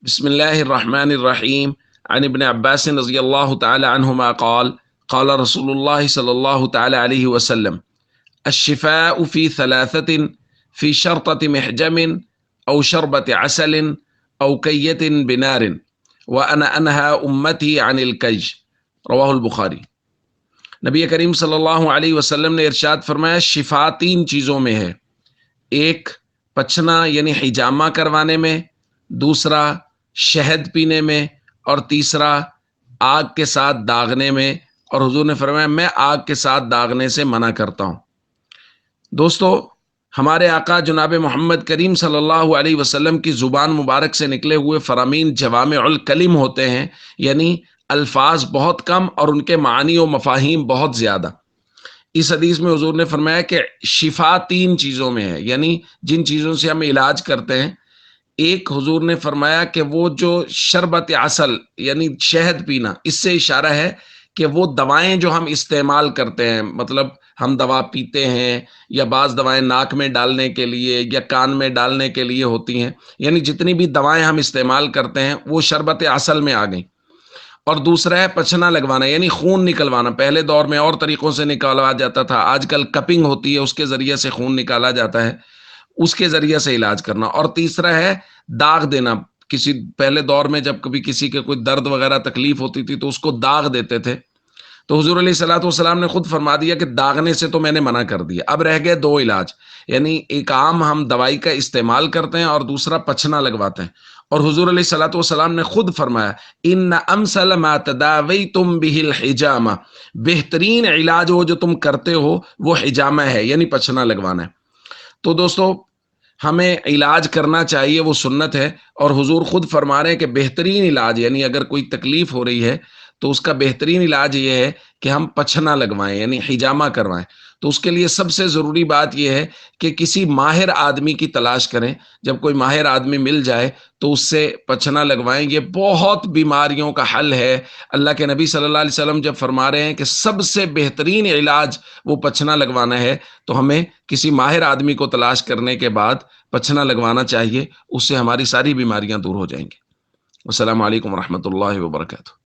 بسم الله الرحمن الرحيم. عن ابن عباس رضي الله تعالى عنهما قال قال رسول الله صلى الله تعالى عليه وسلم: الشفاء في ثلاثة: في شرطة محجم أو شربة عسل أو كية بنار، وأنا أنهى أمتي عن الكيج. رواہ البخاری۔ نبی کریم صلی اللہ علیہ وسلم نے ارشاد فرمایا شفا تین چیزوں میں ہے، ایک پچنا یعنی حجامہ کروانے میں، دوسرا شہد پینے میں، اور تیسرا آگ کے ساتھ داغنے میں۔ اور حضور نے فرمایا میں آگ کے ساتھ داغنے سے منع کرتا ہوں۔ دوستو، ہمارے آقا جناب محمد کریم صلی اللہ علیہ وسلم کی زبان مبارک سے نکلے ہوئے فرامین جوامع الکلم ہوتے ہیں، یعنی الفاظ بہت کم اور ان کے معنی و مفاہیم بہت زیادہ۔ اس حدیث میں حضور نے فرمایا کہ شفا تین چیزوں میں ہے، یعنی جن چیزوں سے ہم علاج کرتے ہیں۔ ایک، حضور نے فرمایا کہ وہ جو شربت عسل یعنی شہد پینا، اس سے اشارہ ہے کہ وہ دوائیں جو ہم استعمال کرتے ہیں، مطلب ہم دوا پیتے ہیں یا بعض دوائیں ناک میں ڈالنے کے لیے یا کان میں ڈالنے کے لیے ہوتی ہیں، یعنی جتنی بھی دوائیں ہم استعمال کرتے ہیں وہ شربت عسل میں آ گئیں۔ اور دوسرا ہے پچھنا لگوانا یعنی خون نکلوانا۔ پہلے دور میں اور طریقوں سے نکالوا جاتا تھا، آج کل کپنگ ہوتی ہے، اس کے ذریعے سے خون نکالا جاتا ہے، اس کے ذریعے سے علاج کرنا۔ اور تیسرا ہے داغ دینا۔ پہلے دور میں جب کبھی کسی کے کوئی درد وغیرہ تکلیف ہوتی تھی تو اس کو داغ دیتے تھے، تو حضور علیہ الصلوۃ والسلام نے خود فرما دیا کہ داغنے سے تو میں نے منع کر دیا۔ اب رہ گئے دو علاج، یعنی ایک عام ہم دوائی کا استعمال کرتے ہیں اور دوسرا پچھنا لگواتے ہیں۔ اور حضور علیہ الصلوۃ والسلام نے خود فرمایا ان امثل ما تداویتم بہ الحجامہ، بہترین علاج وہ جو تم کرتے ہو وہ حجامہ ہے، یعنی پچھنا لگوانا ہے۔ تو دوستو، ہمیں علاج کرنا چاہیے، وہ سنت ہے، اور حضور خود فرما رہے ہیں کہ بہترین علاج، یعنی اگر کوئی تکلیف ہو رہی ہے تو اس کا بہترین علاج یہ ہے کہ ہم پچھنا لگوائیں یعنی حجامہ کروائیں۔ تو اس کے لیے سب سے ضروری بات یہ ہے کہ کسی ماہر آدمی کی تلاش کریں۔ جب کوئی ماہر آدمی مل جائے تو اس سے پچھنا لگوائیں۔ یہ بہت بیماریوں کا حل ہے۔ اللہ کے نبی صلی اللہ علیہ وسلم جب فرما رہے ہیں کہ سب سے بہترین علاج وہ پچھنا لگوانا ہے، تو ہمیں کسی ماہر آدمی کو تلاش کرنے کے بعد پچھنا لگوانا چاہیے، اس سے ہماری ساری بیماریاں دور ہو جائیں گی۔ السلام علیکم ورحمۃ اللہ وبرکاتہ۔